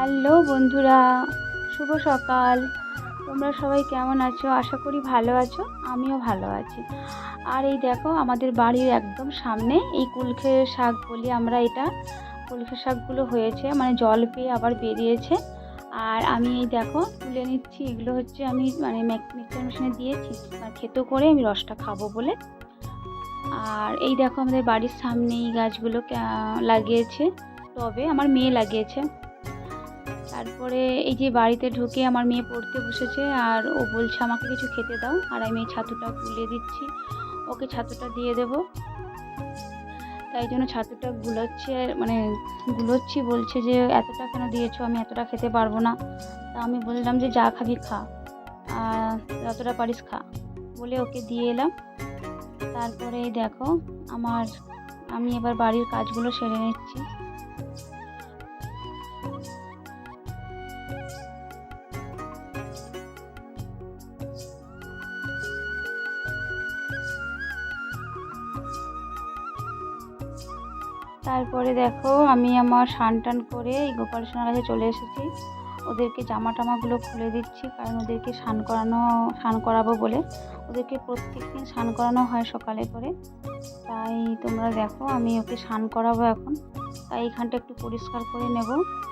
Hello বন্ধুরা, শুভ সকাল। তোমরা সবাই কেমন আছো? আশা করি ভালো আছো, আমিও ভালো আছি। আর এই দেখো, আমাদের বাড়ির একদম সামনে এই কুলখে শাক বলি আমরা এটা, কুলখে শাকগুলো হয়েছে, মানে জল পেয়ে আবার বেরিয়েছে। আর আমি এই দেখো তুলে নিচ্ছি। এগুলো হচ্ছে আমি মানে মিক্সচার মেশিনে দিয়েছি থেতো করে আমি রসটা খাবো বলে। আর এই দেখো আমাদের বাড়ির সামনে এই গাছগুলো লাগিয়েছে, তবে আমার মেয়ে লাগিয়েছে। তারপরে এই যে বাড়িতে ঢুকে আমার মেয়ে পড়তে বসেছে, আর ও বলছে আমাকে কিছু খেতে দাও, আর আমি এই ছাতুটা গুলে দিচ্ছি, ওকে ছাতুটা দিয়ে দেব। তাই জন্য ছাতুটা গুলোচ্ছি। বলছে যে এতটা কেন দিয়েছো, আমি এতটা খেতে পারবো না। তা আমি বললাম যে যা খাবি খা, যতটা পারিস খা বলে ওকে দিয়ে এলাম। তারপরে এই দেখো আমি এবার বাড়ির কাজগুলো সেরে নিচ্ছি। তারপরে দেখো আমি আমার স্নান টান করে এই গোপাল সোনার কাছে চলে এসেছি। ওদেরকে জামা টামাগুলো খুলে দিচ্ছি, কারণ ওদেরকে স্নান করাবো বলে। ওদেরকে প্রত্যেকদিন স্নান করানো হয় সকালে করে। তাই তোমরা দেখো আমি ওকে স্নান করাবো এখন। তাই এইখানটা একটু পরিষ্কার করে নেব,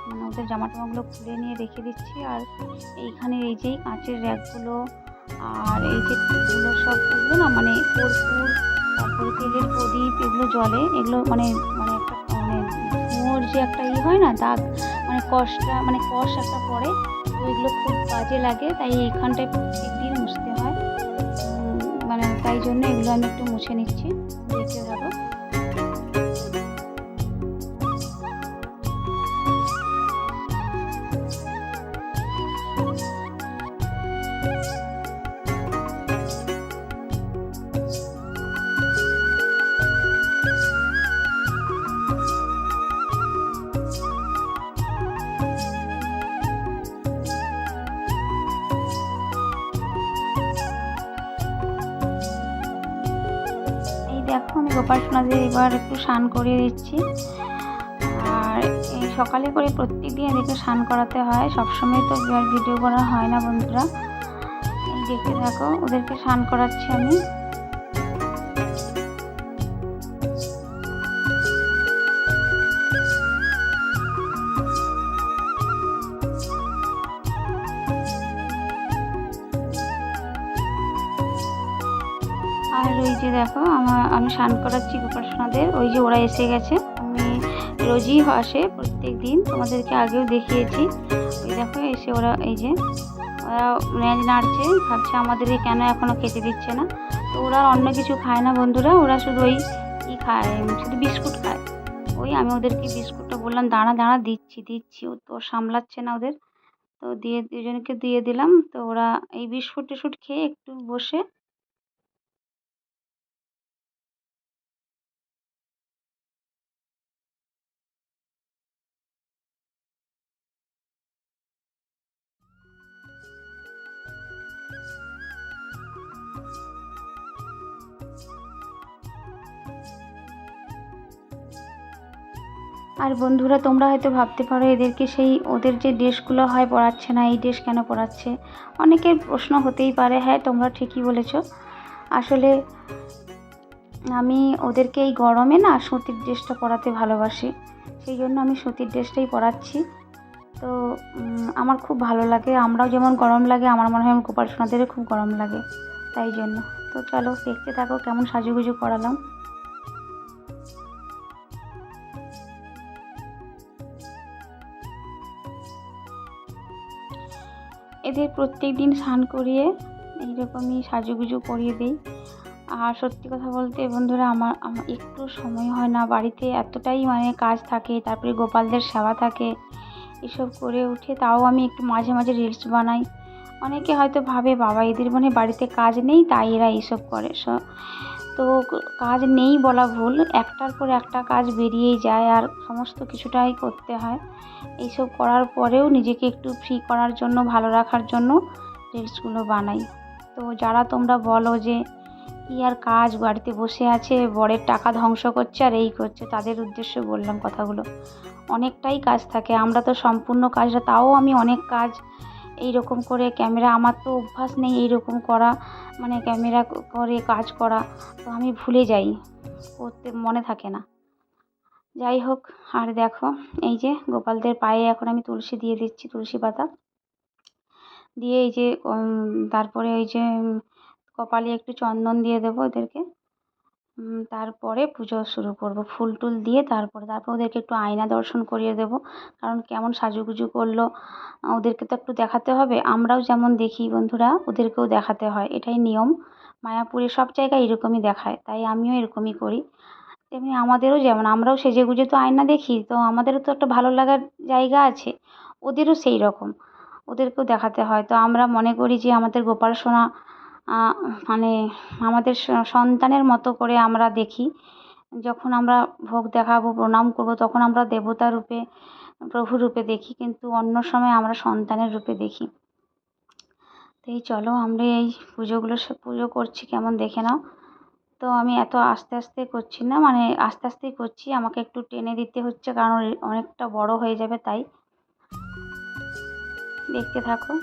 মানে ওদের জামা টামাগুলো খুলে নিয়ে রেখে দিচ্ছি। আর এইখানে এই যে কাঁচের র্যাকগুলো, আর এই যে এগুলো সব এগুলো না, মানে কর্পূর, তারপরে তেলের প্রদীপ, এগুলো জলে, এগুলো মানে মানে একটা মানে ধোঁয়ার যে একটা হয় না দাগ, মানে কষ একটা পড়ে, তো এগুলো খুব কাজে লাগে। তাই এইখানটায় প্রত্যেক দিন মুছতে হয়। মানে তাই জন্য এগুলো আমি একটু মুছে নিচ্ছি, দেখতে থাকো। দেখো আমি গোপাল সোনাদের এবার একটু স্নান করিয়ে দিচ্ছি। আর এই সকালে করে প্রত্যেকদিন এদেরকে স্নান করাতে হয়, সবসময় তো ভিডিও করা হয় না বন্ধুরা। এই দেখতে থাকো, ওদেরকে স্নান করাচ্ছি আমি। আর ওই যে দেখো আমি স্নান করাচ্ছি গোপাল সোনাদের, ওই যে ওরা এসে গেছে। আমি রোজই আসে প্রত্যেক দিন, তোমাদেরকে আগেও দেখিয়েছি। ওই দেখো এসে ওরা এই যে ওরা ন্যাজ নাড়ছে, ভাবছে আমাদেরকে কেন এখনও খেতে দিচ্ছে না। তো ওরা অন্য কিছু খায় না বন্ধুরা, ওরা শুধু ওই খায়, শুধু বিস্কুট খায়। ওই আমি ওদেরকে বিস্কুটটা বললাম দাঁড়া দাঁড়া দিচ্ছি, ও তো সামলাচ্ছে না ওদের। তো দুজনকে দিয়ে দিলাম। তো ওরা এই বিস্কুট টিস্কুট খেয়ে একটু বসে। আর বন্ধুরা তোমরা হয়তো ভাবতে পারো এদেরকে সেই ওদের যে ড্রেসগুলো হয় পরাচ্ছে না, এই ড্রেস কেন পরাচ্ছে? অনেকের প্রশ্ন হতেই পারে। হ্যাঁ, তোমরা ঠিকই বলেছ। আসলে আমি ওদেরকে এই গরমে না সুতির ড্রেসটা পরাতে ভালোবাসি, সেই জন্য আমি সুতির ড্রেসটাই পরাচ্ছি। তো আমার খুব ভালো লাগে, আমরাও যেমন গরম লাগে, আমার মনে হয় গোপাল সোনাদেরও খুব গরম লাগে, তাই জন্য। তো চলো দেখতে থাকো কেমন সাজুগুজু করালাম। এদের প্রত্যেক দিন স্নান করিয়ে এইরকমই সাজুগুজু করিয়ে দিই। আর সত্যি কথা বলতে বন্ধুরা, আমার একটু সময় হয় না, বাড়িতে এতটাই মানে কাজ থাকে, তারপরে গোপালদের সেবা থাকে, এসব করে উঠে তাও আমি একটু মাঝে মাঝে রিলস বানাই। অনেকে হয়তো ভাবে বাবা এদের মনে বাড়িতে কাজ নেই তাই এরা এইসব করে। তো কাজ নেই বলা ভুল, একটার পর একটা কাজ বেরিয়েই যায়, আর সমস্ত কিছুটাই করতে হয়। এইসব করার পরেও নিজেকে একটু ফ্রি করার জন্য, ভালো রাখার জন্য রিলসগুলো বানাই। তো যারা তোমরা বলো যে কী আর কাজ, বাড়িতে বসে আছে, বরের টাকা ধ্বংস করছে আর এই করছে, তাদের উদ্দেশ্যে বললাম কথাগুলো। অনেকটাই কাজ থাকে, আমরা তো সম্পূর্ণ কাজটা, তাও আমি অনেক কাজ এইরকম করে ক্যামেরা, আমার তো অভ্যাস নেই এইরকম করা, মানে ক্যামেরা করে কাজ করা, তো আমি ভুলে যাই, করতে মনে থাকে না। যাই হোক, আর দেখো এই যে গোপালদের পায়ে এখন আমি তুলসী দিয়ে দিচ্ছি, তুলসী পাতা দিয়ে এই যে তারপরে ওই যে কপালে একটু চন্দন দিয়ে দেবো ওদেরকে। তারপরে পুজো শুরু করব, ফুল টুল দিয়ে তারপর ওদেরকে একটু আয়না দর্শন করিয়ে দেবো, কারণ কেমন সাজুগুজু করলো ওদেরকে তো একটু দেখাতে হবে। আমরাও যেমন দেখি বন্ধুরা, ওদেরকেও দেখাতে হয়, এটাই নিয়ম। মায়াপুরে সব জায়গায় এরকমই দেখায়, তাই আমিও এরকমই করি। তেমনি আমাদেরও, যেমন আমরাও সেজেগুজে তো আয়না দেখি, তো আমাদেরও তো একটা ভালো লাগার জায়গা আছে, ওদেরও সেই রকম, ওদেরকেও দেখাতে হয়। তো আমরা মনে করি যে আমাদের গোপাল সোনা মানে আমাদের সন্তানের মতো করে আমরা দেখি। যখন আমরা ভোগ দেখাবো, প্রণাম করব, তখন আমরা দেবতা রূপে, প্রভু রূপে দেখি, কিন্তু অন্য সময় আমরা সন্তানের রূপে দেখি। তো এই চলো আমরা এই পুজো করছি কেমন দেখে নাও। তো আমি এত আস্তে আস্তে করছি না, মানে আস্তে আস্তেই করছি, আমাকে একটু টেনে দিতে হচ্ছে, কারণ অনেকটা বড় হয়ে যাবে, তাই দেখতে থাকো।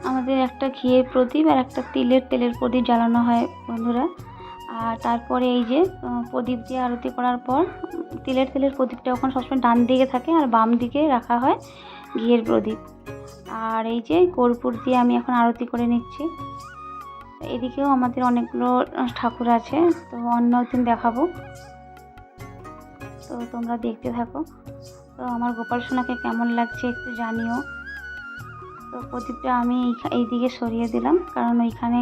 আমাদের একটা ঘিয়ের প্রদীপ আর একটা তেলের প্রদীপ জ্বালানো হয় বন্ধুরা। আর তারপরে এই যে প্রদীপ দিয়ে আরতি করার পর তেলের প্রদীপটা ওখানে সবসময় ডান দিকে থাকে, আর বাম দিকে রাখা হয় ঘিয়ের প্রদীপ। আর এই যে কর্পূর দিয়ে আমি এখন আরতি করে নিচ্ছি। এদিকেও আমাদের অনেকগুলো ঠাকুর আছে, তো অন্য দিন দেখাবো, তো তোমরা দেখতে থাকো। তো আমার গোপাল সোনাকে কেমন লাগছে একটু জানিও। তো প্রদীপটা আমি এই দিকে সরিয়ে দিলাম, কারণ ওইখানে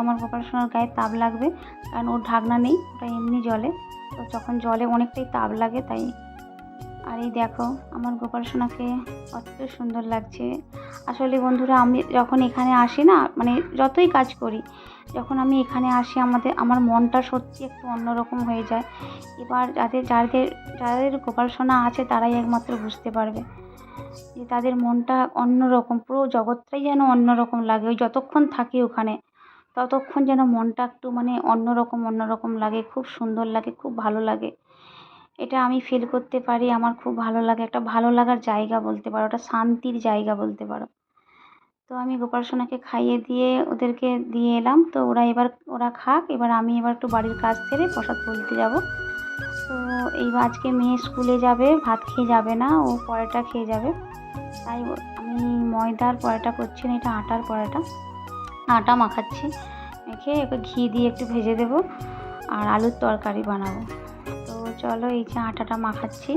আমার গোপাল সোনার গায়ে তাপ লাগবে, কারণ ওর ঢাকনা নেই, ওটা এমনি জ্বলে, তো যখন জলে অনেকটাই তাপ লাগে, তাই। আর এই দেখো আমার গোপাল সোনাকে কত সুন্দর লাগছে। আসলে বন্ধুরা, আমি যখন এখানে আসি না, মানে যতই কাজ করি, যখন আমি এখানে আসি আমার মনটা সত্যি একটু অন্যরকম হয়ে যায়। এবার যাদের গোপাল সোনা আছে তারাই একমাত্র বুঝতে পারবে যে তাদের মনটা অন্যরকম, পুরো জগৎটাই যেন অন্যরকম লাগে। ওই যতক্ষণ থাকি ওখানে, ততক্ষণ যেন মনটা একটু মানে অন্যরকম লাগে, খুব সুন্দর লাগে, খুব ভালো লাগে। এটা আমি ফিল করতে পারি, আমার খুব ভালো লাগে, একটা ভালো লাগার জায়গা বলতে পারো, ওটা শান্তির জায়গা বলতে পারো। তো আমি গোপাল সোনাকে খাইয়ে দিয়ে ওদেরকে দিয়ে এলাম, তো ওরা খাক, এবার আমি একটু বাড়ির কাজ সেরে প্রসাদ তুলতে যাব। তো এইবার আজকে মেয়ে স্কুলে যাবে, ভাত খেয়ে যাবে না, ও পরোটা খেয়ে যাবে, তাই আমি ময়দার পরোটা করছি না, এটা আটার পরোটা, আটা মাখাচ্ছি, মেখে এবার ঘি দিয়ে একটু ভেজে দেবো আর আলুর তরকারি বানাবো। তো চলো এই যে আটাটা মাখাচ্ছি।